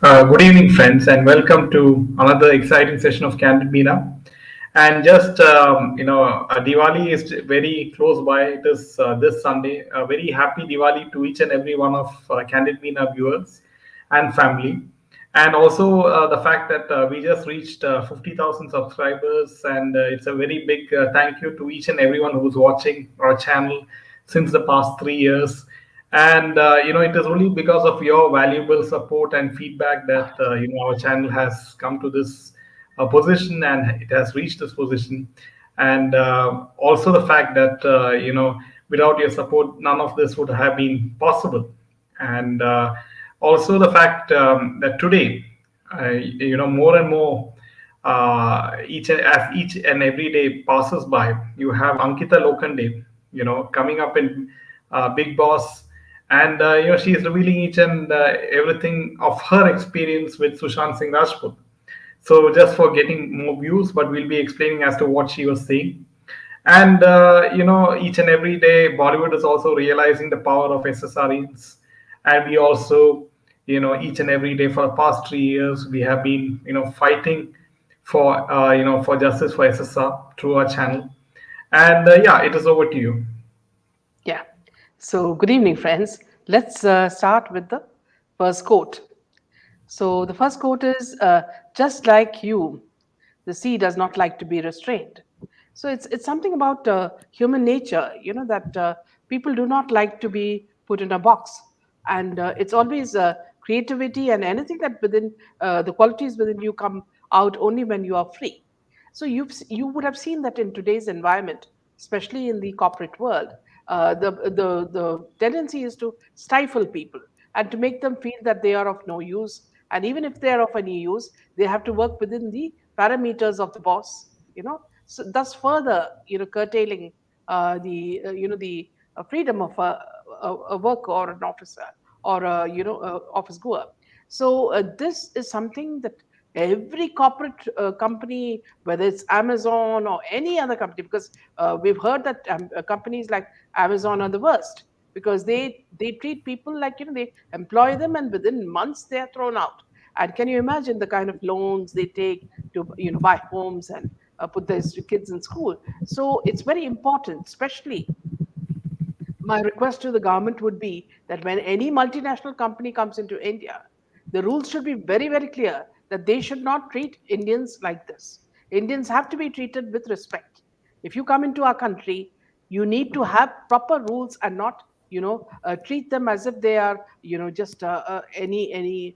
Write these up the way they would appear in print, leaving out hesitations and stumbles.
Good evening, friends, and welcome to another exciting session of Candid Meena. And just Diwali is very close by. It is this Sunday. A very happy Diwali to each and every one of Candid Meena viewers and family. And also the fact that we just reached 50,000 subscribers, and it's a very big thank you to each and everyone who's watching our channel since the past 3 years. And it is only because of your valuable support and feedback that our channel has come to this position, and it has reached this position. And also the fact that without your support, none of this would have been possible. And also the fact that today, more and more, each and every day passes by, you have Ankita Lokhande, coming up in Big Boss, and she is revealing each and everything of her experience with Sushant Singh Rajput. So just for getting more views, but we'll be explaining as to what she was saying. And each and every day, Bollywood is also realizing the power of SSRs, and we also, each and every day for the past 3 years, we have been, fighting for, for justice for SSR through our channel. And yeah, it is over to you. Yeah. So, good evening, friends. Let's start with the first quote. So, the first quote is just like you, the sea does not like to be restrained. So, it's something about human nature, that people do not like to be put in a box. And it's always creativity and anything that within the qualities within you come out only when you are free. So you would have seen that in today's environment, especially in the corporate world, the tendency is to stifle people and to make them feel that they are of no use. And even if they are of any use, they have to work within the parameters of the boss. So thus further curtailing the freedom of a worker or an officer or a office goer. So this is something that every corporate company, whether it's Amazon or any other company, because we've heard that companies like Amazon are the worst because they treat people like they employ them and within months they are thrown out. And can you imagine the kind of loans they take to buy homes and put their kids in school? So it's very important, especially my request to the government would be that when any multinational company comes into India, the rules should be very, very clear that they should not treat Indians like this. Indians have to be treated with respect. If you come into our country, you need to have proper rules and not, treat them as if they are, just any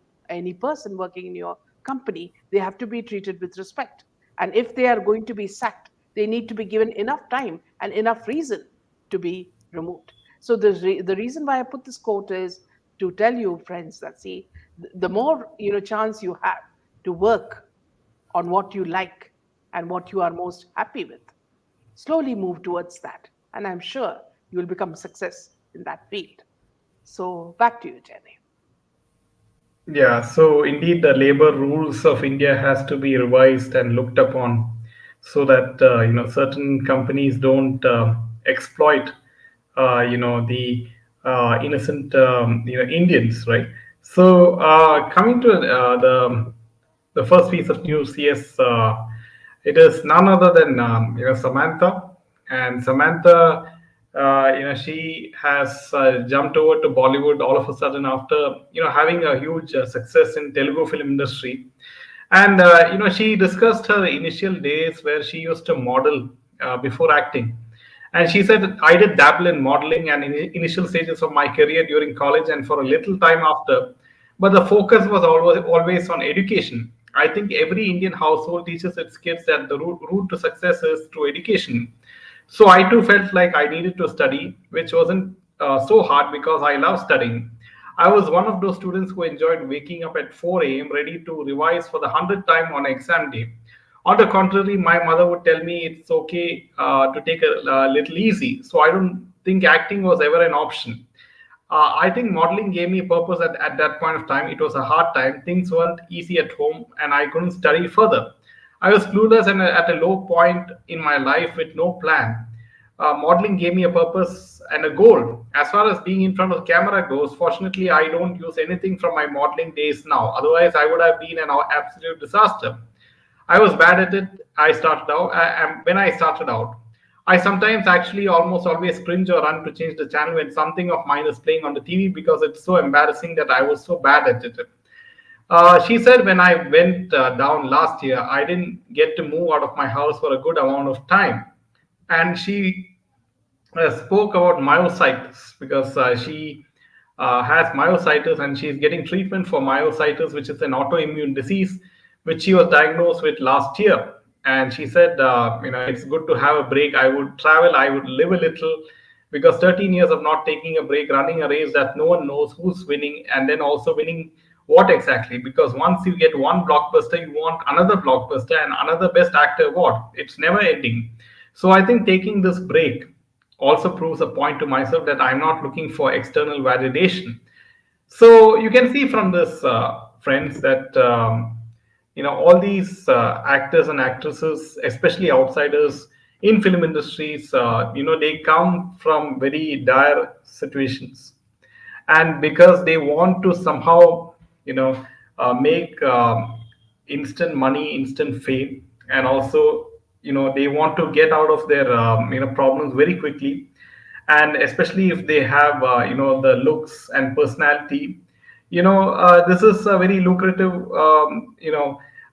person working in your company. They have to be treated with respect. And if they are going to be sacked, they need to be given enough time and enough reason to be removed. So the reason why I put this quote is to tell you, friends, that see, the more chance you have to work on what you like and what you are most happy with, slowly move towards that, and I'm sure you will become a success in that field. So back to you, Jenny. Yeah, so indeed, the labor rules of India has to be revised and looked upon, so that certain companies don't exploit the innocent Indians, right? So coming to the first piece of news, yes, it is none other than Samantha, and Samantha, she has jumped over to Bollywood all of a sudden after having a huge success in Telugu film industry. And she discussed her initial days where she used to model before acting. And she said, I did dabble in modeling and initial stages of my career during college and for a little time after, but the focus was always on education. I think every Indian household teaches its kids that the route to success is through education. So I too felt like I needed to study, which wasn't so hard because I love studying. I was one of those students who enjoyed waking up at 4 a.m. ready to revise for the 100th time on exam day. On the contrary, my mother would tell me it's okay to take a little easy. So I don't think acting was ever an option. I think modeling gave me purpose at that point of time. It was a hard time. Things weren't easy at home, and I couldn't study further. I was clueless and at a low point in my life with no plan. modeling gave me a purpose and a goal. As far as being in front of the camera goes, fortunately, I don't use anything from my modeling days now. Otherwise, I would have been an absolute disaster. I was bad at it. I started out. When I started out, I sometimes actually almost always cringe or run to change the channel when something of mine is playing on the TV because it's so embarrassing that I was so bad at it. She said when I went down last year, I didn't get to move out of my house for a good amount of time. And she spoke about myositis because she has myositis and she's getting treatment for myositis, which is an autoimmune disease, which she was diagnosed with last year. And she said, it's good to have a break. I would travel, I would live a little because 13 years of not taking a break, running a race that no one knows who's winning, and then also winning what exactly. Because once you get one blockbuster, you want another blockbuster and another best actor award. It's never ending. So I think taking this break also proves a point to myself that I'm not looking for external validation. So you can see from this, friends, that all these actors and actresses, especially outsiders in film industries, they come from very dire situations, and because they want to somehow make instant money, instant fame, and also they want to get out of their problems very quickly, and especially if they have the looks and personality, this is a very lucrative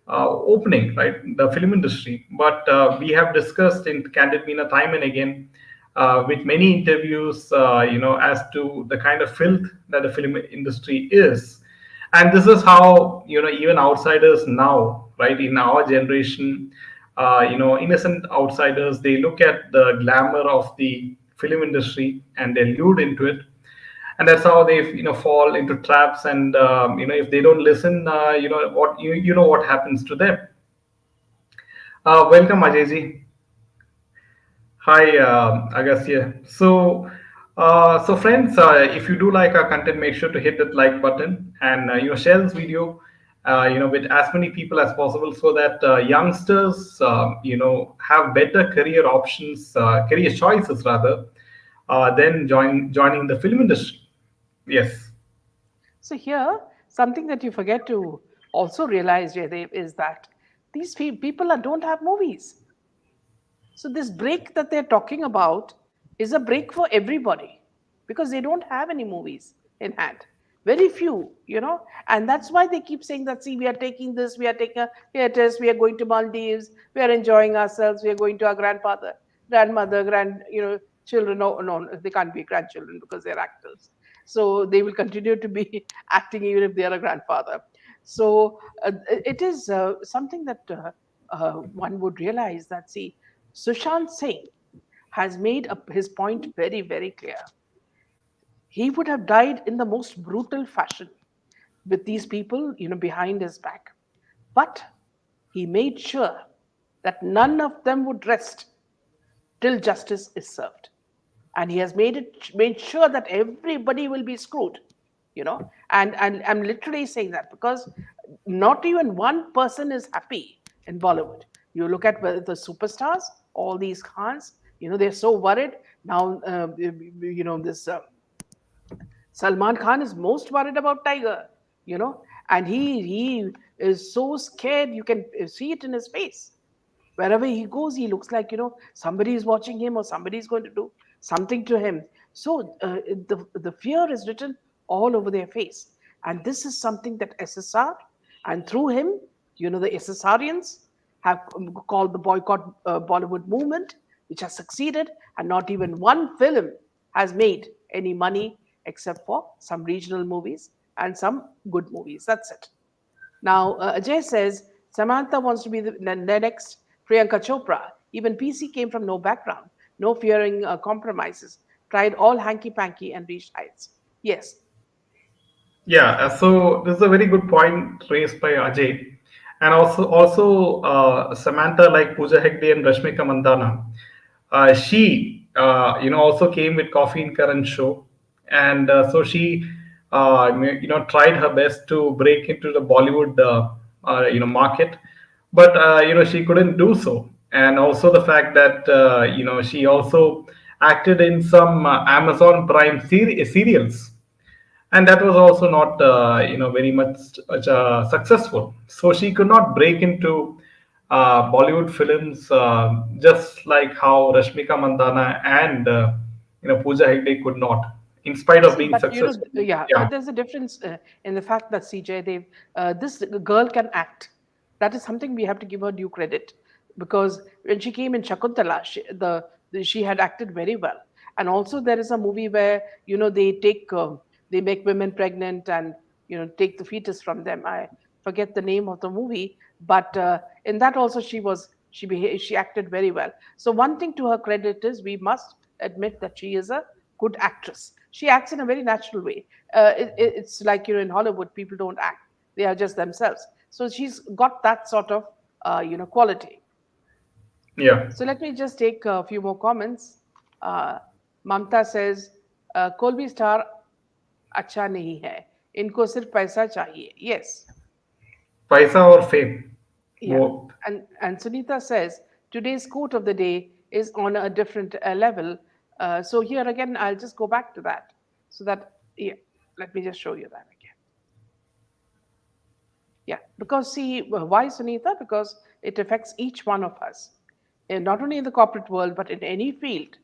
opening, right, the film industry. But we have discussed in Candid Meena time and again, with many interviews, as to the kind of filth that the film industry is. And this is how, even outsiders now, right, in our generation, innocent outsiders, they look at the glamour of the film industry and they lured into it. And that's how they, fall into traps. And, if they don't listen, you know what happens to them. Welcome, Ajay. Hi, Agastya. So friends, if you do like our content, make sure to hit that like button and share this video, with as many people as possible, so that youngsters, have better career options, career choices rather, than joining the film industry. Yes. So here, something that you forget to also realize, Jaydev, is that these people don't have movies. So this break that they're talking about is a break for everybody because they don't have any movies in hand. Very few, and that's why they keep saying that, see, we are taking this, we are taking a hiatus, we are going to Maldives, we are enjoying ourselves, we are going to our grandmother, children. No, no, they can't be grandchildren because they're actors. So they will continue to be acting even if they are a grandfather. So it is something that one would realize that, see, Sushant Singh has made his point very, very clear. He would have died in the most brutal fashion with these people, behind his back. But he made sure that none of them would rest till justice is served. And he has made sure that everybody will be screwed, and I'm literally saying that because not even one person is happy in Bollywood. You look at the superstars, all these Khans, they're so worried now. This Salman Khan is most worried about Tiger, and he is so scared. You can see it in his face. Wherever he goes, he looks like, somebody is watching him or somebody is going to do something to him. So the fear is written all over their face. And this is something that SSR, and through him, the SSRians have called the Boycott Bollywood movement, which has succeeded, and not even one film has made any money except for some regional movies and some good movies. That's it. Now, Ajay says, Samantha wants to be the next Priyanka Chopra. Even PC came from no background, no fearing compromises, tried all hanky panky and reached heights. Yes. Yeah, so this is a very good point raised by Ajay, and also Samantha, like Pooja Hegde and Rashmika Mandana, she also came with Coffee in Karan show, and so she tried her best to break into the Bollywood market, but she couldn't do so. and also the fact that she also acted in some Amazon Prime serials, and that was also not very much successful. So she could not break into Bollywood films, just like how Rashmika Mandana and Pooja Hegde could not, in spite of See, being but successful. yeah, Yeah. but there's a difference in the fact that CJ, this girl can act. That is something we have to give her due credit, because when she came in Shakuntala, she had acted very well. And also there is a movie where they make women pregnant and take the fetus from them. I forget the name of the movie, but in that also she acted very well. So one thing to her credit is we must admit that she is a good actress. She acts in a very natural way. It's like in Hollywood, people don't act; they are just themselves. So she's got that sort of quality. Yeah. So let me just take a few more comments. Uh, Mamta says, "कोई star अच्छा नहीं है. इनको सिर्फ पैसा चाहिए." Yes, Paisa or fame, yeah. both. And Sunita says, today's quote of the day is on a different level. So here again, I'll just go back to that. So that, yeah, let me just show you that again. Yeah, because see, why Sunita? Because it affects each one of us, and not only in the corporate world, but in any field.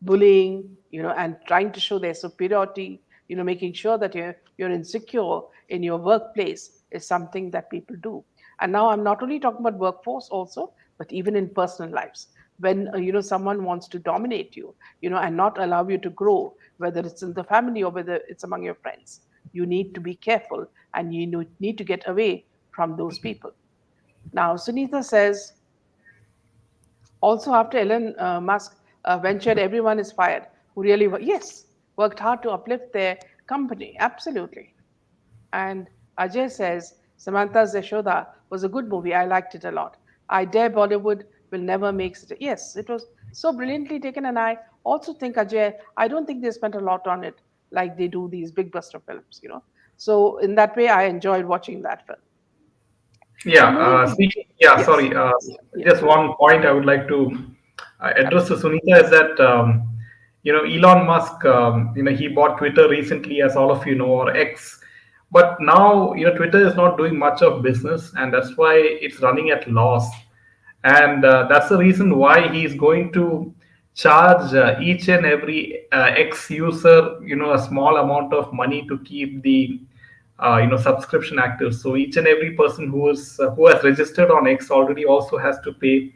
Bullying, and trying to show their superiority, making sure that you're insecure in your workplace is something that people do. And now I'm not only talking about workforce also, but even in personal lives. When someone wants to dominate you, and not allow you to grow, whether it's in the family or whether it's among your friends, you need to be careful, and need to get away from those people. Now, Sunita says, also after Elon Musk ventured, everyone is fired who really, yes, worked hard to uplift their company. Absolutely. And Ajay says, Samantha's Yashoda was a good movie. I liked it a lot. I dare Bollywood will never make such a. Yes, it was so brilliantly taken. And I also think, Ajay, I don't think they spent a lot on it like they do these big buster films. So in that way, I enjoyed watching that film. Yeah, So moving to, speaking, yeah, yes, sorry. yeah, Just one point I would like to address to absolutely. Sunita is that, Elon Musk, he bought Twitter recently, as all of you know, or X. But now, Twitter is not doing much of business, and that's why it's running at loss. And that's the reason why he's going to charge each and every X user, a small amount of money to keep the subscription active. So each and every person who has registered on X already also has to pay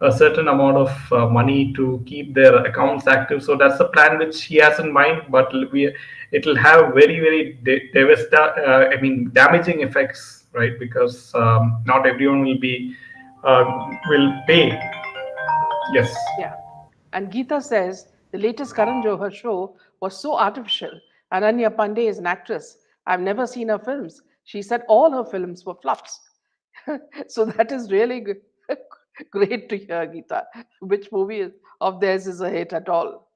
a certain amount of money to keep their accounts active. So that's the plan which he has in mind, but it will have very very damaging effects, right? Because not everyone will pay. Yes. Yeah. And Geeta says the latest Karan Johar show was so artificial. Ananya Pandey is an actress. I've never seen her films. She said all her films were flops. So that is really good. Great to hear, Geeta. Which movie of theirs is a hit at all?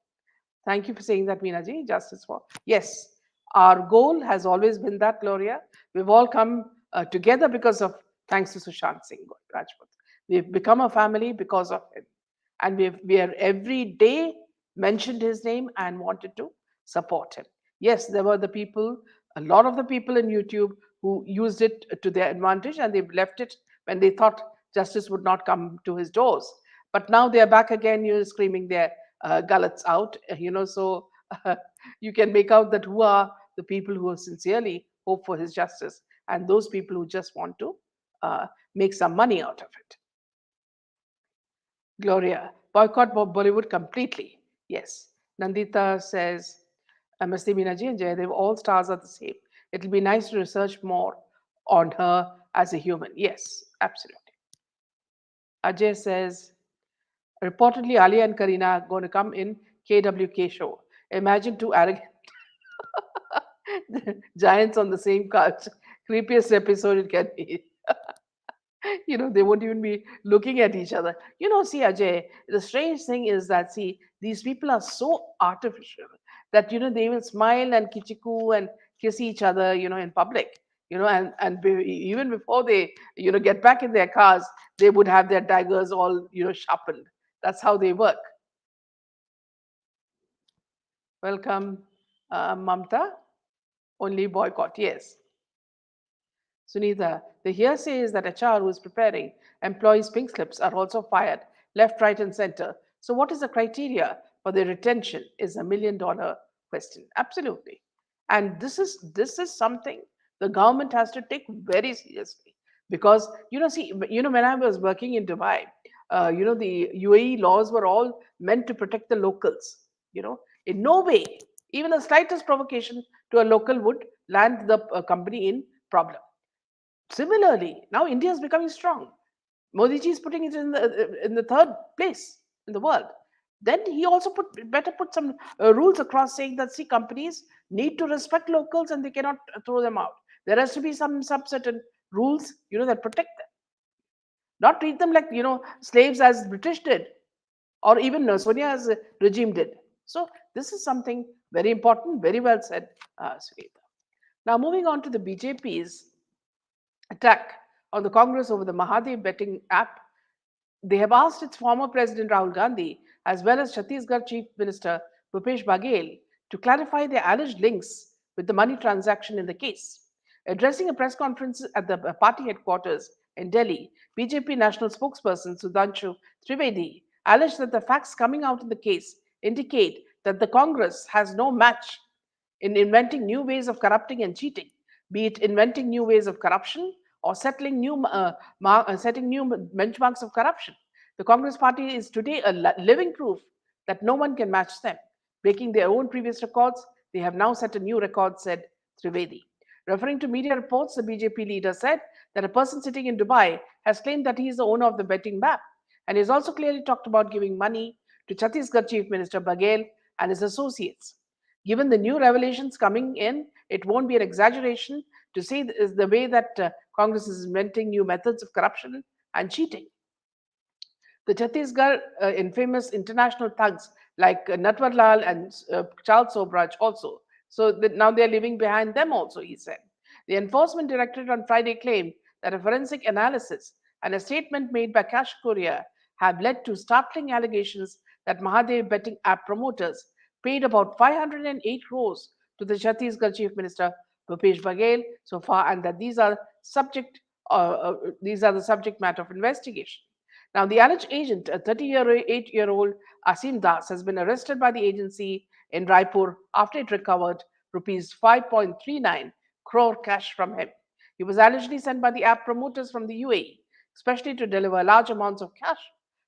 Thank you for saying that, Meenaji. Justice for. Yes, our goal has always been that, Gloria. We've all come together because of, thanks to Sushant Singh Rajput. We've become a family because of him. And we have every day mentioned his name and wanted to support him. Yes, there were a lot of the people in YouTube who used it to their advantage, and they've left it when they thought justice would not come to his doors. But now they are back again, screaming their gullets out, so you can make out that who are the people who sincerely hope for his justice, and those people who just want to uh, make some money out of it. Gloria, boycott Bollywood completely. Yes. Nandita says, Masti Minaji and Jayadev, all stars are the same. It'll be nice to research more on her as a human. Yes, absolutely. Ajay says, reportedly, Ali and Karina are going to come in KWK show. Imagine two arrogant giants on the same couch. Creepiest episode it can be. They won't even be looking at each other. See, Ajay, the strange thing is that, see, these people are so artificial that, they will smile and kichiku and kiss each other, in public. Even before they get back in their cars, they would have their daggers all sharpened. That's how they work. Welcome, Mamta. Only boycott, yes. Sunitha, the hearsay is that HR who is preparing employees' pink slips are also fired left, right, and center. So, what is the criteria for their retention? Is $1 million question. Absolutely, and this is something the government has to take very seriously because see, when I was working in Dubai, the UAE laws were all meant to protect the locals. In no way, even the slightest provocation to a local would land the company in problem. Similarly, now India is becoming strong. Modi ji is putting it in the third place in the world. Then he also better put some rules across saying that see companies need to respect locals and they cannot throw them out. There has to be some certain rules that protect them, not treat them like slaves as British did or even Sonia's regime did. So this is something very important. Very well said, Sunita. Now moving on to the BJP's attack on the Congress over the Mahadev betting app. They have asked its former President Rahul Gandhi, as well as Chhattisgarh Chief Minister Bhupesh Baghel, to clarify their alleged links with the money transaction in the case. Addressing a press conference at the party headquarters in Delhi, BJP national spokesperson Sudhanshu Trivedi alleged that the facts coming out in the case indicate that the Congress has no match in inventing new ways of corrupting and cheating, be it inventing new ways of corruption or setting new benchmarks of corruption. The Congress party is today a living proof that no one can match them. Breaking their own previous records, they have now set a new record, said Trivedi. Referring to media reports, the BJP leader said that a person sitting in Dubai has claimed that he is the owner of the betting map, and he has also clearly talked about giving money to Chhattisgarh Chief Minister Baghel and his associates. Given the new revelations coming in, it won't be an exaggeration to say the way that Congress is inventing new methods of corruption and cheating. The Chhattisgarh infamous international thugs like Natwar Lal and Charles Sobraj also. So that now they're leaving behind them also, he said. The Enforcement Directorate on Friday claimed that a forensic analysis and a statement made by Cash Korea have led to startling allegations that Mahadev betting app promoters paid about 508 crores to the Chhattisgarh Chief Minister Bhupesh Baghel so far, and that these are the subject matter of investigation. Now, the alleged agent, a 38-year-old Asim Das, has been arrested by the agency in Raipur after it recovered rupees 5.39 crore cash from him. He was allegedly sent by the app promoters from the UAE, especially to deliver large amounts of cash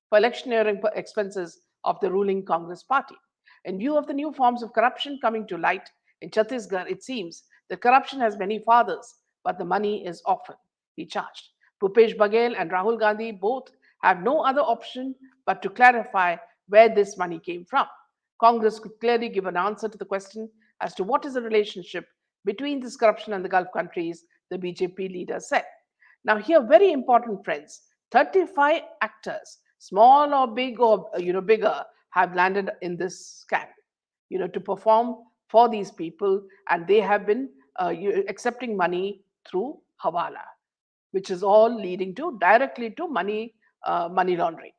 for electioneering expenses of the ruling Congress party. In view of the new forms of corruption coming to light in Chhattisgarh, it seems that corruption has many fathers, but the money is orphan, he charged. Bhupesh Baghel and Rahul Gandhi both have no other option but to clarify where this money came from. Congress could clearly give an answer to the question as to what is the relationship between this corruption and the Gulf countries, the BJP leader said. Now, here, very important, friends, 35 actors, small or big or bigger, have landed in this scam, to perform for these people, and they have been accepting money through Hawala, which is all leading to directly to money laundering.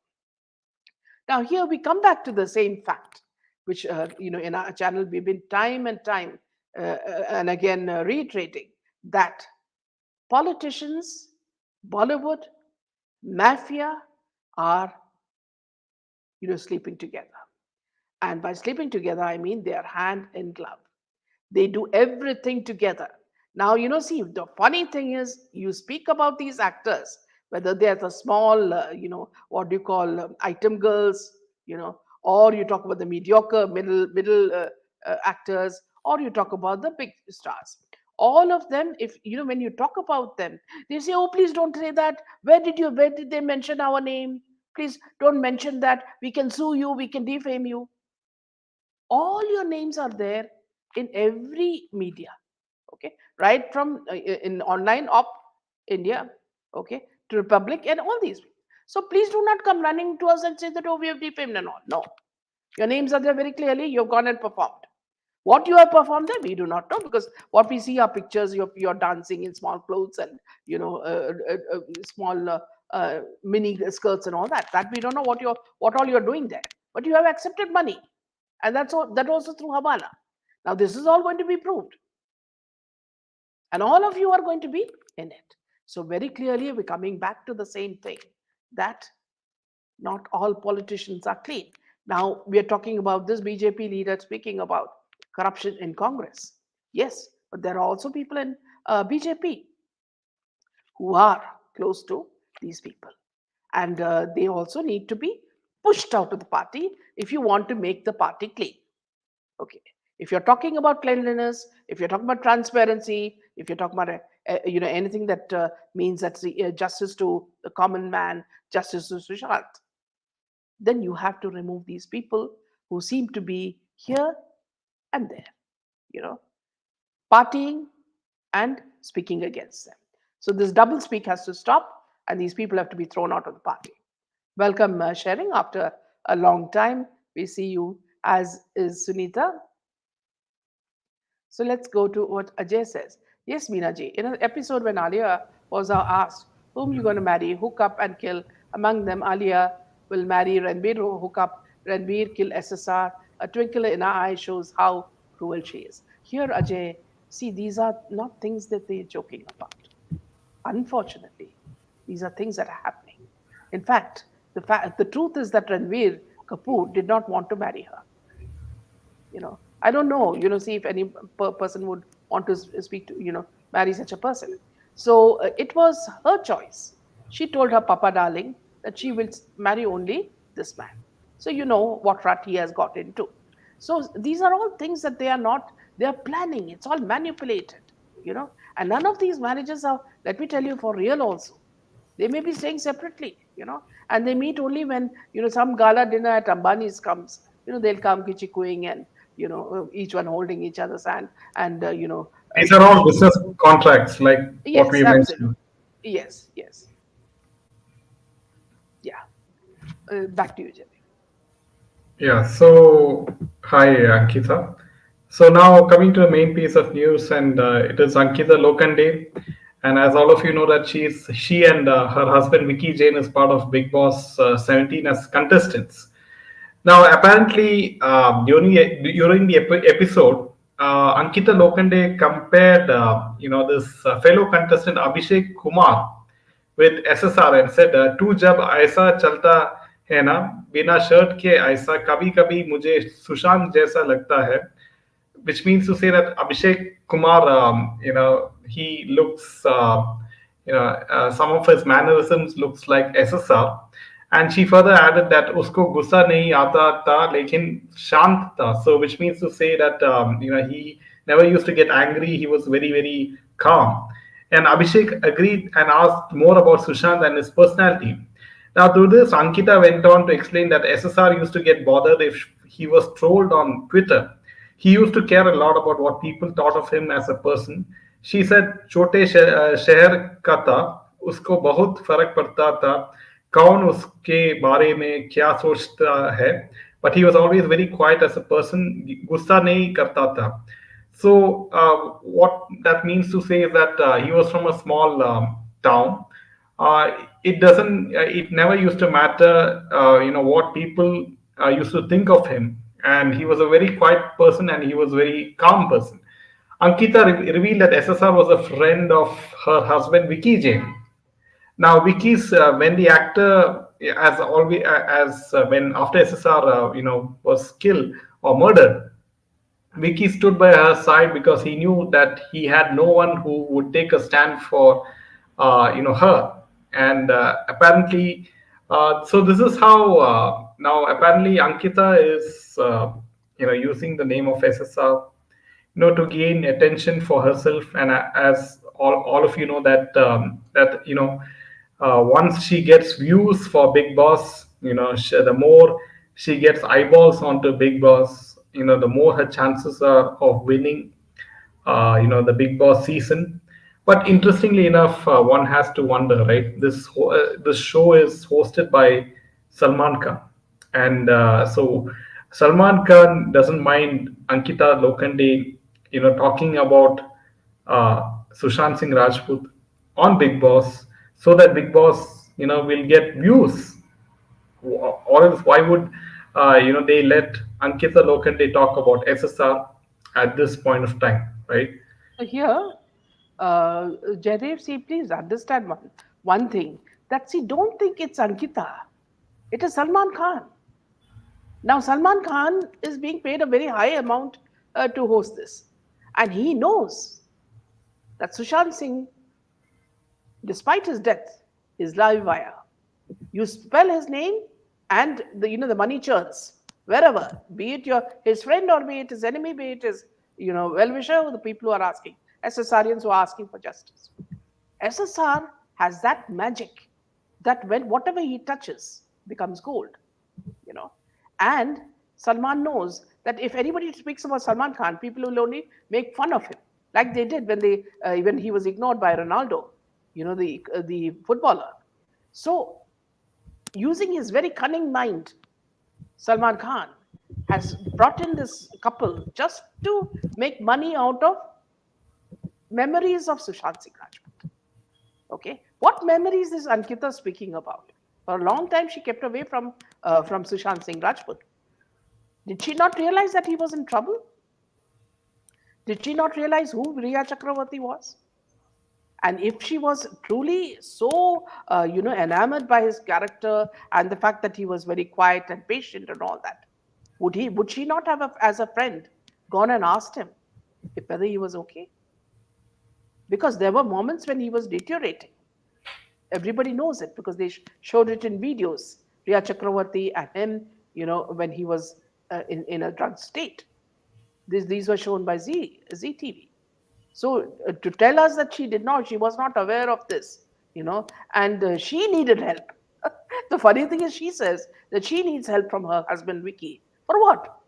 Now, here we come back to the same fact, which in our channel we've been time and time and again reiterating that politicians, Bollywood, mafia are sleeping together, and by sleeping together I mean they are hand in glove. They do everything together. Now, see, the funny thing is, you speak about these actors, whether they are the small, what do you call item girls, or you talk about the mediocre middle actors, or you talk about the big stars. All of them, if when you talk about them, they say, "Oh, please don't say that. Where did they mention our name? Please don't mention that. We can sue you. We can defame you." All your names are there in every media, okay, right from in online op India, okay, to Republic and all these. So please do not come running to us and say that, oh, we have defamed and all. No, your names are there very clearly. You've gone and performed. What you have performed there, we do not know, because what we see are pictures. You're dancing in small clothes and small mini skirts and all that. That we don't know what all you're doing there. But you have accepted money, and that's all. That also through Havana. Now this is all going to be proved, and all of you are going to be in it. So very clearly, we're coming back to the same thing, that not all politicians are clean. Now, we are talking about this BJP leader speaking about corruption in Congress. Yes, but there are also people in BJP who are close to these people. And they also need to be pushed out of the party if you want to make the party clean. Okay. If you're talking about cleanliness, if you're talking about transparency, if you're talking about anything that means that justice to the common man, justice to Sushant, then you have to remove these people who seem to be here and there, you know, partying and speaking against them. So this double speak has to stop, and these people have to be thrown out of the party. Welcome, Sharing. After a long time, we see you, as is Sunita. So let's go to what Ajay says. Yes, Meenaji, in an episode when Alia was asked, whom you going to marry, hook up and kill? Among them, Alia will marry Ranbir, hook up Ranbir, kill SSR. A twinkle in her eye shows how cruel she is. Here, Ajay, see, these are not things that they're joking about. Unfortunately, these are things that are happening. In fact, the truth is that Ranveer Kapoor did not want to marry her. I don't know, see if any person would want to speak to, marry such a person. So it was her choice. She told her papa darling that she will marry only this man. So you know what rut he has got into. So these are all things that they are planning. It's all manipulated, and none of these marriages are, let me tell you, for real also. They may be staying separately, and they meet only when, some gala dinner at Ambani's comes. They'll come kichikuing and, each one holding each other's hand and, These are all business contracts, like what yes, we absolutely. mentioned. Yes, yes. Yeah. Back to you, Jimmy. Yeah, so hi Ankita. So now coming to the main piece of news, and it is Ankita Lokhande, and as all of you know that she and her husband Vicky Jain is part of Big Boss 17 as contestants. Now apparently during the episode, Ankita Lokhande compared this fellow contestant Abhishek Kumar with SSR and said, "तू जब ऐसा चलता है ना बिना shirt के ऐसा कभी कभी मुझे सुशांत जैसा लगता है," which means to say that Abhishek Kumar, he looks, some of his mannerisms looks like SSR. And she further added that usko gussa nahi aata tha lekin shant tha, so which means to say that he never used to get angry, he was very very calm. And Abhishek agreed and asked more about Sushant and his personality. Now to this, Ankita went on to explain that SSR used to get bothered if he was trolled on Twitter. He used to care a lot about what people thought of him as a person. She said छोटे शहर का था, उसको बहुत फर्क पड़ता था कौन उसके बारे में क्या सोचता है, but he was always very quiet as a person, गुस्सा नहीं करता था. So what that means to say is that he was from a small town. It never used to matter what people used to think of him, and he was a very quiet person and he was a very calm person. Ankita revealed that SSR was a friend of her husband Vicky Jain. Now, Vicky's when the actor, as always, as when after SSR, was killed or murdered, Vicky stood by her side because he knew that he had no one who would take a stand for, her. And apparently, so this is how now apparently Ankita is, using the name of SSR, to gain attention for herself. And as all of you know that once she gets views for Big Boss, the more she gets eyeballs onto Big Boss, the more her chances are of winning the Big Boss season. But interestingly enough, one has to wonder, right? This show is hosted by Salman Khan, and so Salman Khan doesn't mind Ankita Lokhande, talking about Sushant Singh Rajput on Big Boss, so that Big Boss, will get views. Or else, why would they let Ankita Lokhande talk about SSR at this point of time, right? So here, Jaidev, see, please understand one thing, that see, don't think it's Ankita. It is Salman Khan. Now, Salman Khan is being paid a very high amount to host this. And he knows that Sushant Singh, despite his death, is live wire. You spell his name and the money churns wherever, be it his friend or be it his enemy, be it his well-wisher, the people who are asking, SSRians who are asking for justice. SSR has that magic that when whatever he touches becomes gold, you know. And Salman knows that if anybody speaks about Salman Khan, people will only make fun of him, like they did when he was ignored by Ronaldo, the footballer. So, using his very cunning mind, Salman Khan has brought in this couple just to make money out of memories of Sushant Singh Rajput. Okay, what memories is Ankita speaking about? For a long time, she kept away from Sushant Singh Rajput. Did she not realize that he was in trouble? Did she not realize who Riya Chakravarti was? And if she was truly so, enamored by his character and the fact that he was very quiet and patient and all that, would she not have, as a friend, gone and asked him if whether he was okay? Because there were moments when he was deteriorating. Everybody knows it because they showed it in videos. Riya Chakravarti and him, when he was in a drug state. These were shown by ZTV. So to tell us that she was not aware of this, and she needed help. The funny thing is, she says that she needs help from her husband Vicky for what?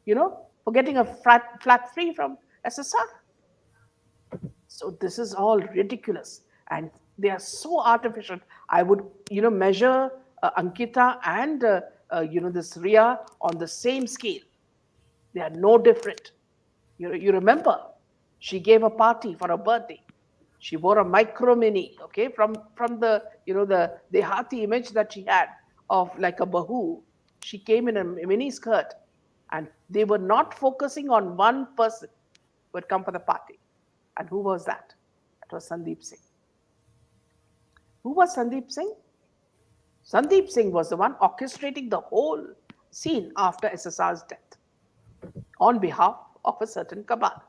For getting a flat free from SSR. So this is all ridiculous, and they are so artificial. I would, measure Ankita and this Ria on the same scale. They are no different. You remember, she gave a party for her birthday. She wore a micro mini, okay, from the the Dehati image that she had of like a bahu. She came in a mini skirt, and they were not focusing on one person who had come for the party. And who was that? That was Sandeep Singh. Who was Sandeep Singh? Sandeep Singh was the one orchestrating the whole scene after SSR's death on behalf of a certain cabal.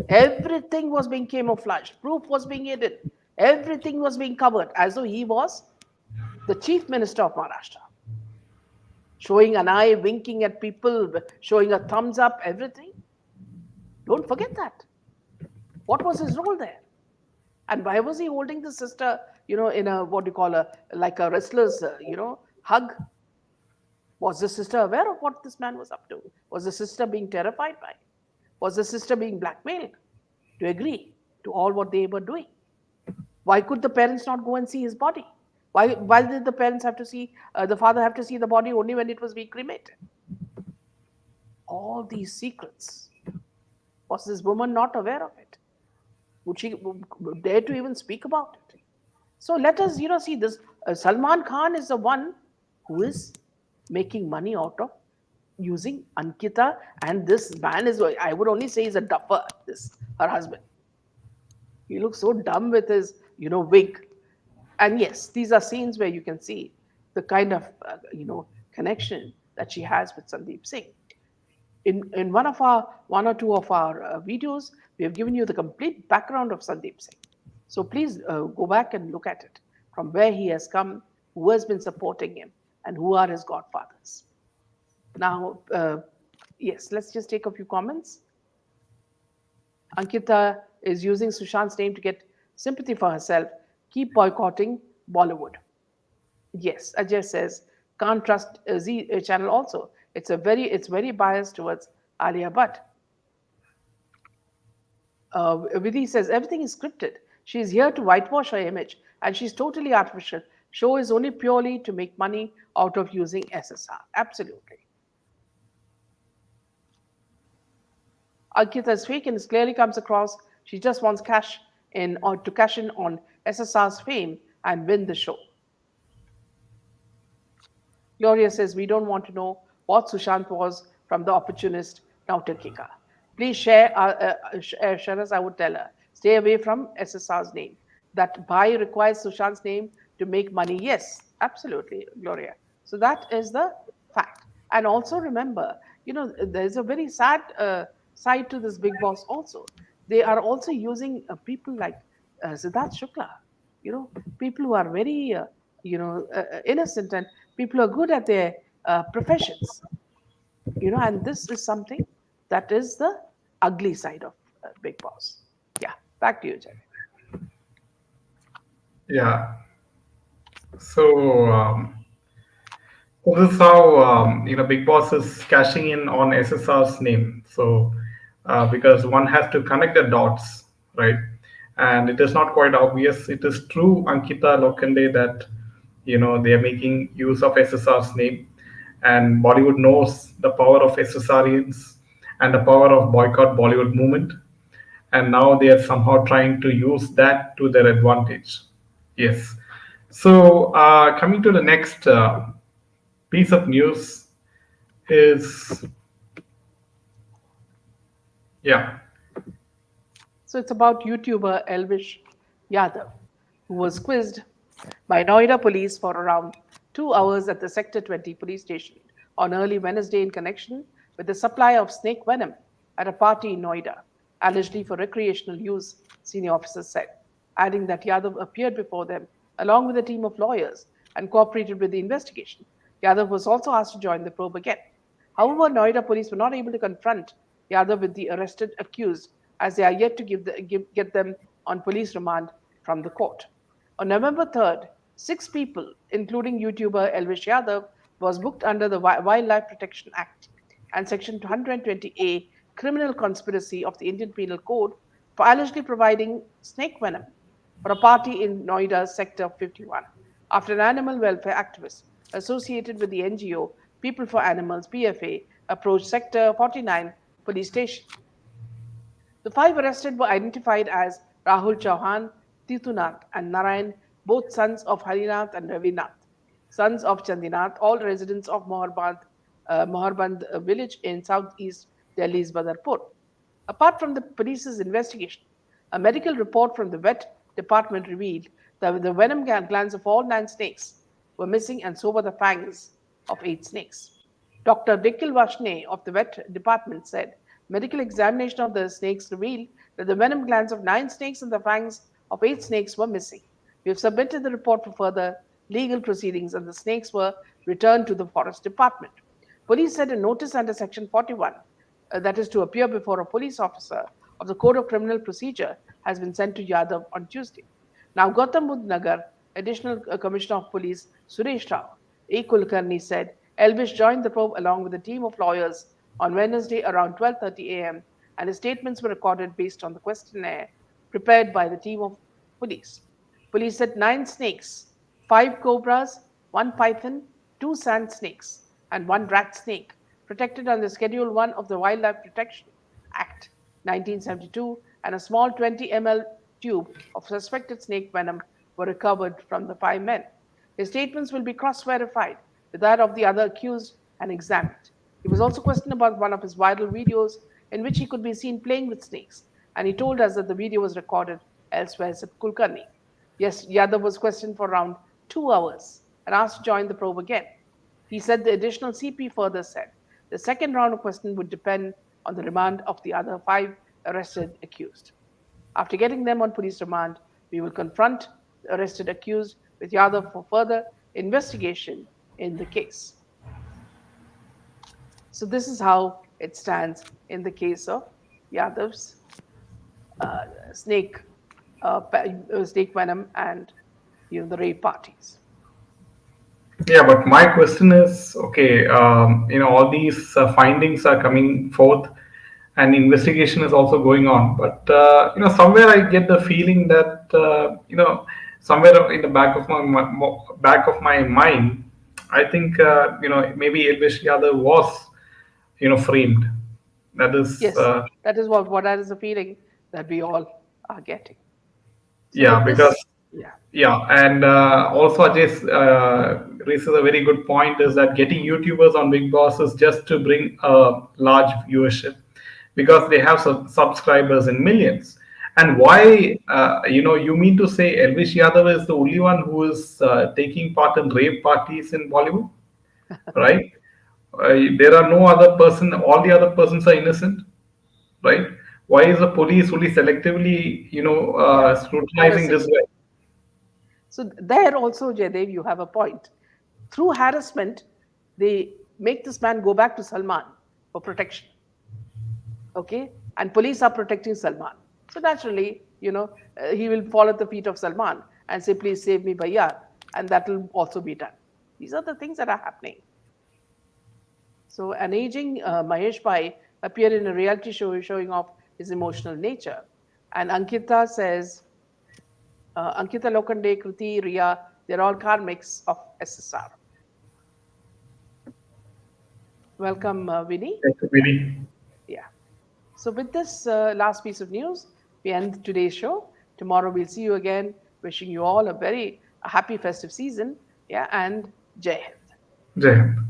Everything was being camouflaged, proof was being hidden, everything was being covered as though he was the chief minister of Maharashtra. Showing an eye, winking at people, showing a thumbs up, everything. Don't forget that. What was his role there? And why was he holding the sister, in a, what do you call like a wrestler's, hug? Was the sister aware of what this man was up to? Was the sister being terrified by? Was the sister being blackmailed to agree to all what they were doing? Why could the parents not go and see his body? Why did the parents have to see, the father have to see the body only when it was being cremated? All these secrets. Was this woman not aware of it? Would she dare to even speak about it? So let us, see this. Salman Khan is the one who is making money out of using Ankita, and this man is, I would only say, he's a duffer, her husband. He looks so dumb with his, wig. And yes, these are scenes where you can see the kind of, connection that she has with Sandeep Singh. In one or two of our videos, we have given you the complete background of Sandeep Singh. So please go back and look at it, from where he has come, who has been supporting him, and who are his godfathers. Now, yes, let's just take a few comments. Ankita is using Sushant's name to get sympathy for herself. Keep boycotting Bollywood. Yes, Ajay says, can't trust Z channel also. It's very biased towards Alia Bhatt. Vidhi says, everything is scripted. She's here to whitewash her image, and she's totally artificial. Show is only purely to make money out of using SSR. Absolutely. Ankita is fake and it clearly comes across she just wants cash in or to cash in on SSR's fame and win the show. Gloria says, we don't want to know what Sushant was from the opportunist Nautakika. Please share, Sharaz, I would tell her, stay away from SSR's name. That buy requires Sushant's name to make money. Yes, absolutely, Gloria. So that is the fact. And also remember, there's a very sad side to this Big Boss also. They are also using people like Siddharth Shukla, people who are very innocent, and people who are good at their professions, and this is something that is the ugly side of Big Boss. Yeah, back to you, Jerry. Yeah. So this is how Big Boss is cashing in on SSR's name. So because one has to connect the dots, right? And it is not quite obvious. It is true, Ankita Lokhande, that they are making use of SSR's name, and Bollywood knows the power of SSRians and the power of boycott Bollywood movement, and now they are somehow trying to use that to their advantage. Yes. So coming to the next piece of news is, yeah. So it's about YouTuber Elvish Yadav, who was quizzed by Noida police for around 2 hours at the Sector 20 police station on early Wednesday in connection with the supply of snake venom at a party in Noida, allegedly for recreational use, senior officers said, adding that Yadav appeared before them along with a team of lawyers and cooperated with the investigation. Yadav was also asked to join the probe again. However, Noida police were not able to confront Yadav with the arrested accused as they are yet to get them on police remand from the court. On November 3rd, 6 people, including YouTuber Elvish Yadav, was booked under the Wildlife Protection Act and Section 120A criminal conspiracy of the Indian Penal Code for allegedly providing snake venom for a party in Noida's Sector 51 after an animal welfare activist associated with the NGO People for Animals PFA approached Sector 49 police station. The 5 arrested were identified as Rahul Chauhan, Titunath, and Narayan, both sons of Harinath and Ravinath, sons of Chandinath, all residents of Moharband village in southeast Delhi's Badarpur. Apart from the police's investigation, a medical report from the vet department revealed that the venom glands of all 9 snakes were missing, and so were the fangs of 8 snakes. Dr. Nikhil Vashne of the vet department said medical examination of the snakes revealed that the venom glands of 9 snakes and the fangs of 8 snakes were missing. We have submitted the report for further legal proceedings, and the snakes were returned to the forest department. Police said a notice under Section 41, that is to appear before a police officer of the Code of Criminal Procedure, has been sent to Yadav on Tuesday. Now, Gautam Buddh Nagar Additional Commissioner of Police Suresh Rao A. Kulkarni said Elvish joined the probe along with a team of lawyers on Wednesday around 12:30 a.m., and his statements were recorded based on the questionnaire prepared by the team of police. Police said 9 snakes, 5 cobras, 1 python, 2 sand snakes, and 1 rat snake, protected under Schedule 1 of the Wildlife Protection Act 1972, and a small 20 ml tube of suspected snake venom were recovered from the 5 men. His statements will be cross-verified with that of the other accused and examined. He was also questioned about one of his viral videos in which he could be seen playing with snakes, and he told us that the video was recorded elsewhere, said Kulkarni. Yes, Yadav was questioned for around 2 hours and asked to join the probe again. He said the additional CP further said the second round of questioning would depend on the remand of the other 5 arrested accused. After getting them on police remand, we will confront the arrested accused with Yadav for further investigation in the case. So this is how it stands in the case of Yadav's snake snake venom and the rape parties. Yeah, but my question is, okay, all these findings are coming forth, and investigation is also going on. But somewhere I get the feeling that somewhere in the back of my mind, I think maybe Elvish Yadav was framed, That is, Yes, that is what that is the feeling that we all are getting. So yeah, with because this, yeah, yeah, and also Ajay raises a very good point is that getting YouTubers on Big Boss is just to bring a large viewership because they have subscribers in millions. And why, you mean to say Elvish Yadav is the only one who is taking part in rave parties in Bollywood, right? There are no other person, all the other persons are innocent, right? Why is the police only selectively, yeah, scrutinizing harassing. this way? So there also, Jaydev, you have a point. Through harassment, they make this man go back to Salman for protection. Okay, and police are protecting Salman. So naturally, he will fall at the feet of Salman and say, "Please save me, Bhaiya," and that will also be done. These are the things that are happening. So an aging Mahesh Bhai appeared in a reality show showing off his emotional nature. And Ankita says, Ankita Lokhande, Kruti, Riya, they're all karmics of SSR. Welcome, Vinny. That's really Yeah. So with this last piece of news, we end today's show. Tomorrow we'll see you again. Wishing you all a very happy festive season. Yeah, and Jai Hind. Jay.